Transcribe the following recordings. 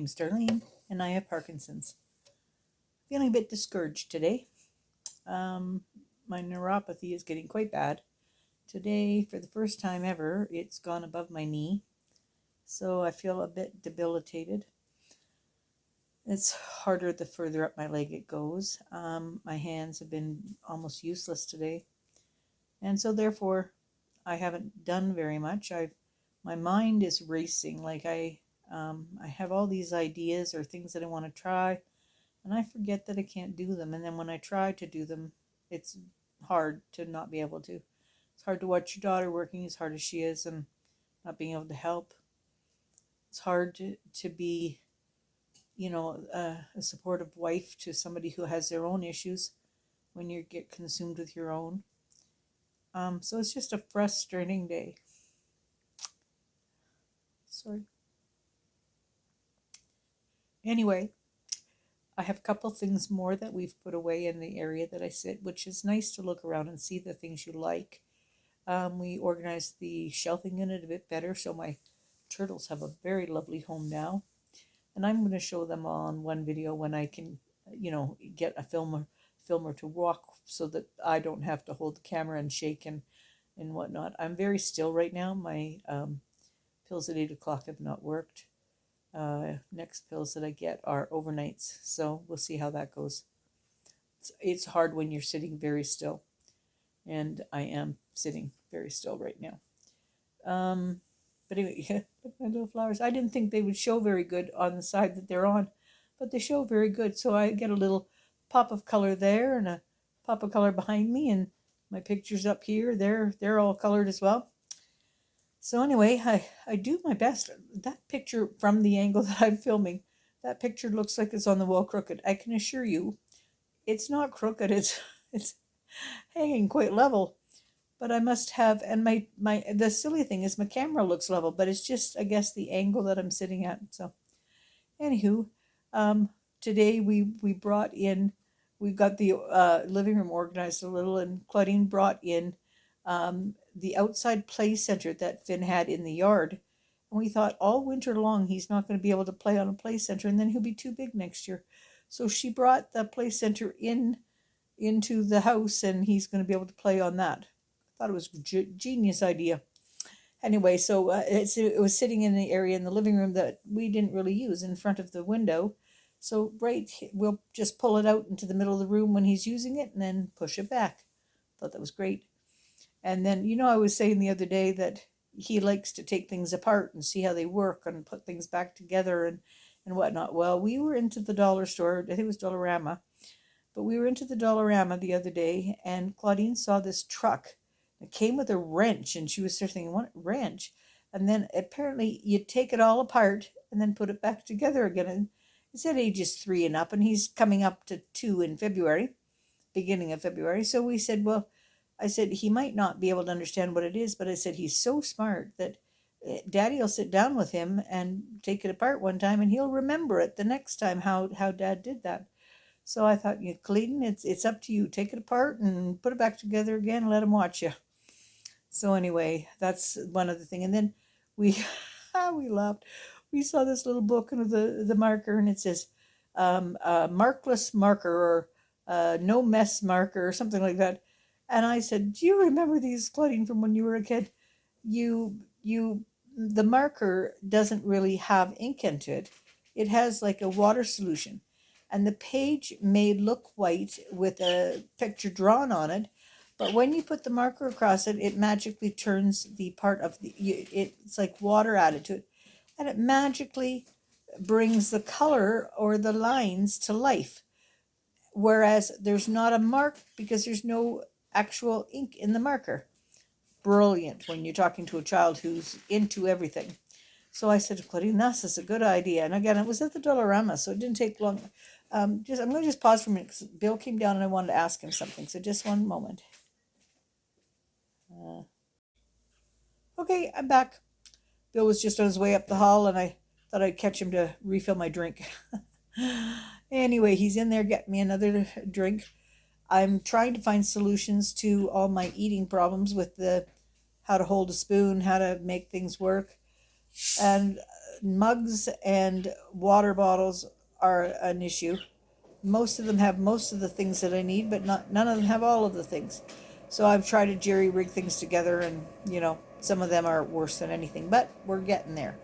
name's Darlene, and I have Parkinson's. Feeling a bit discouraged today. My neuropathy is getting quite bad. Today, for the first time ever, it's gone above my knee, so I feel a bit debilitated. It's harder the further up my leg it goes. My hands have been almost useless today, and so therefore I haven't done very much. My mind is racing. I have all these ideas or things that I want to try, and I forget that I can't do them. And then when I try to do them, it's hard to not be able to. It's hard to watch your daughter working as hard as she is and not being able to help. It's hard to be, a supportive wife to somebody who has their own issues when you get consumed with your own. So it's just a frustrating day. Sorry. Anyway, I have a couple things more that we've put away in the area that I sit, which is nice to look around and see the things you like. We organized the shelving unit a bit better, so my turtles have a very lovely home now. And I'm going to show them on one video when I can, get a filmer to walk so that I don't have to hold the camera and shake and whatnot. I'm very still right now. My pills at 8 o'clock have not worked. Next pills that I get are overnights, so we'll see how that goes. It's hard when you're sitting very still, and I am sitting very still right now. But anyway, look at my little flowers. I didn't think they would show very good on the side that they're on, but they show very good. So I get a little pop of color there and a pop of color behind me, and my pictures up here, they're all colored as well. So anyway, I do my best. That picture from the angle that I'm filming, that picture looks like it's on the wall crooked. I can assure you, it's not crooked. It's hanging quite level. But I must have, and the silly thing is my camera looks level, but it's just, I guess, the angle that I'm sitting at. So anywho, today we brought in, we got the living room organized a little, and Claudine brought in the outside play center that Finn had in the yard. And we thought all winter long he's not going to be able to play on a play center, and then he'll be too big next year. So she brought the play center into the house, and he's going to be able to play on that. I thought it was a genius idea. Anyway, so it was sitting in the area in the living room that we didn't really use, in front of the window. So we'll just pull it out into the middle of the room when he's using it, and then push it back. Thought that was great. And then, I was saying the other day that he likes to take things apart and see how they work and put things back together and whatnot. Well, we were into the dollar store, I think it was Dollarama, but we were into the Dollarama the other day, and Claudine saw this truck. It came with a wrench, and she was sort of thinking, what wrench? And then apparently you take it all apart and then put it back together again. And it said ages 3 and up, and he's coming up to 2 in February, beginning of February. So we said, well, I said, he might not be able to understand what it is, but I said, he's so smart that Daddy will sit down with him and take it apart one time, and he'll remember it the next time how Dad did that. So I thought, Clayton, it's up to you. Take it apart and put it back together again and let him watch you. So anyway, that's one other thing. And then we we laughed. We saw this little book and the marker, and it says markless marker or no mess marker or something like that. And I said, do you remember these, Claudine, from when you were a kid? The marker doesn't really have ink into it. It has like a water solution. And the page may look white with a picture drawn on it, but when you put the marker across it, it magically turns the part of it's like water added to it, and it magically brings the color or the lines to life. Whereas there's not a mark because there's no actual ink in the marker. Brilliant when you're talking to a child who's into everything. So I said to Claudine, this is a good idea. And again, it was at the Dollarama, so it didn't take long. I'm going to just pause for a minute because Bill came down and I wanted to ask him something. So just one moment. Okay, I'm back. Bill was just on his way up the hall, and I thought I'd catch him to refill my drink. Anyway, he's in there getting me another drink. I'm trying to find solutions to all my eating problems with how to hold a spoon, how to make things work. And mugs and water bottles are an issue. Most of them have most of the things that I need, but none of them have all of the things. So I've tried to jerry rig things together, and some of them are worse than anything, but we're getting there.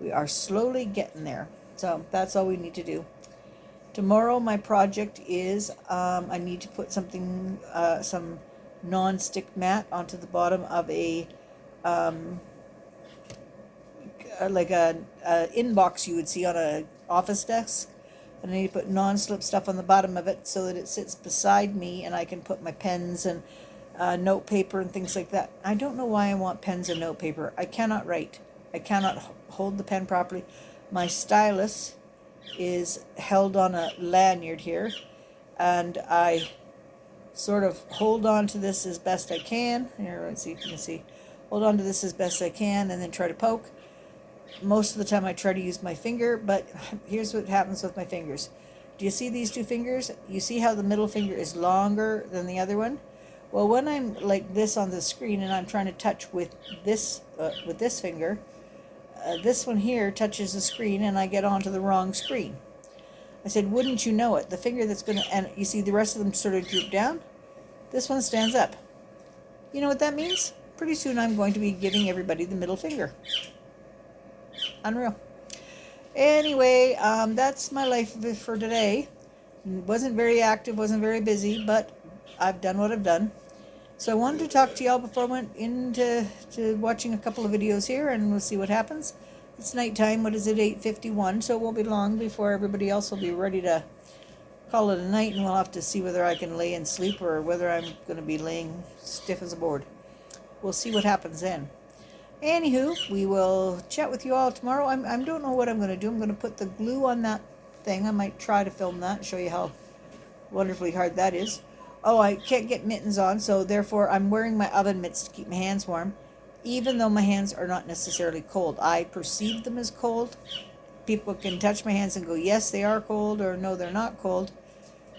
We are slowly getting there. So that's all we need to do. Tomorrow my project is I need to put some non-stick mat onto the bottom of like a inbox you would see on a office desk, and I need to put non-slip stuff on the bottom of it so that it sits beside me and I can put my pens and note paper and things like that. I don't know why I want pens and note paper. I cannot write. I cannot hold the pen properly. My stylus is held on a lanyard here, and I sort of hold on to this as best I can. Here, let's see if you can see. Hold on to this as best I can and then try to poke. Most of the time I try to use my finger, but here's what happens with my fingers. Do you see these two fingers? You see how the middle finger is longer than the other one? Well, when I'm like this on the screen and I'm trying to touch with this finger, this one here touches the screen and I get onto the wrong screen. I said, wouldn't you know it? The finger that's going to, and you see the rest of them sort of droop down. This one stands up. You know what that means? Pretty soon I'm going to be giving everybody the middle finger. Unreal. Anyway, that's my life for today. Wasn't very active, wasn't very busy, but I've done what I've done. So I wanted to talk to y'all before I went into watching a couple of videos here, and we'll see what happens. It's nighttime. What is it? 8:51. So it won't be long before everybody else will be ready to call it a night, and we'll have to see whether I can lay and sleep or whether I'm going to be laying stiff as a board. We'll see what happens then. Anywho, we will chat with you all tomorrow. I don't know what I'm going to do. I'm going to put the glue on that thing. I might try to film that, show you how wonderfully hard that is. Oh, I can't get mittens on, so therefore I'm wearing my oven mitts to keep my hands warm, even though my hands are not necessarily cold. I perceive them as cold. People can touch my hands and go, yes, they are cold, or no, they're not cold.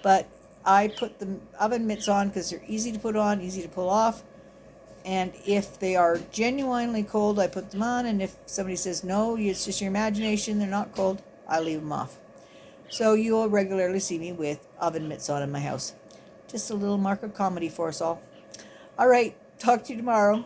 But I put the oven mitts on because they're easy to put on, easy to pull off. And if they are genuinely cold, I put them on. And if somebody says, no, it's just your imagination, they're not cold, I leave them off. So you will regularly see me with oven mitts on in my house. Just a little mark of comedy for us all. All right, talk to you tomorrow.